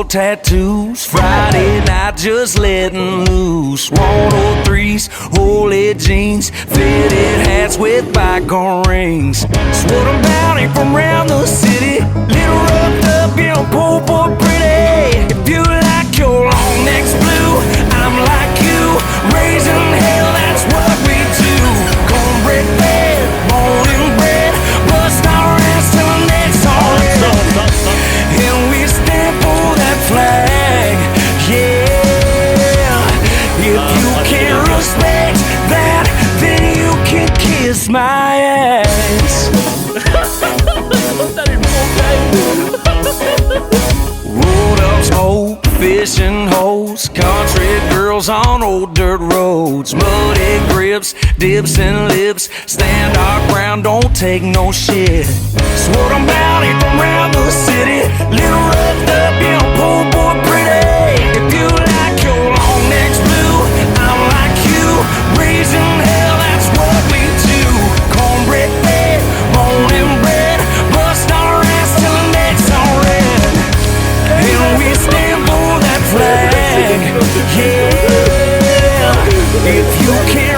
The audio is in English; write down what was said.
tattoos. Friday night just letting loose. 103s, holy jeans, fitted hats with bygone rings. Swore I'm bounty from round the city, little roughed up, you know, poor pretty. If you like your long necks blue, I'm like you, raising hell, that's what we do. Cornbread bed, morning bread, bust our ass till the next all in. And we stand for that flag, yeah. If you can't respect that, then you can kiss my ass. Rolled up smoke, fishing holes, country girls on old dirt roads, muddy grips, dips and lips, stand our ground, don't take no shit. Swore I'm bounty from round the city, little roughed up, you know, poor pretty. If you like your long necks blue, I'm like you, raising hell, that's what we do. Cornbread bed, morning bread, bust our ass till the neck's all red. And we stand for that flag, yeah. If you can't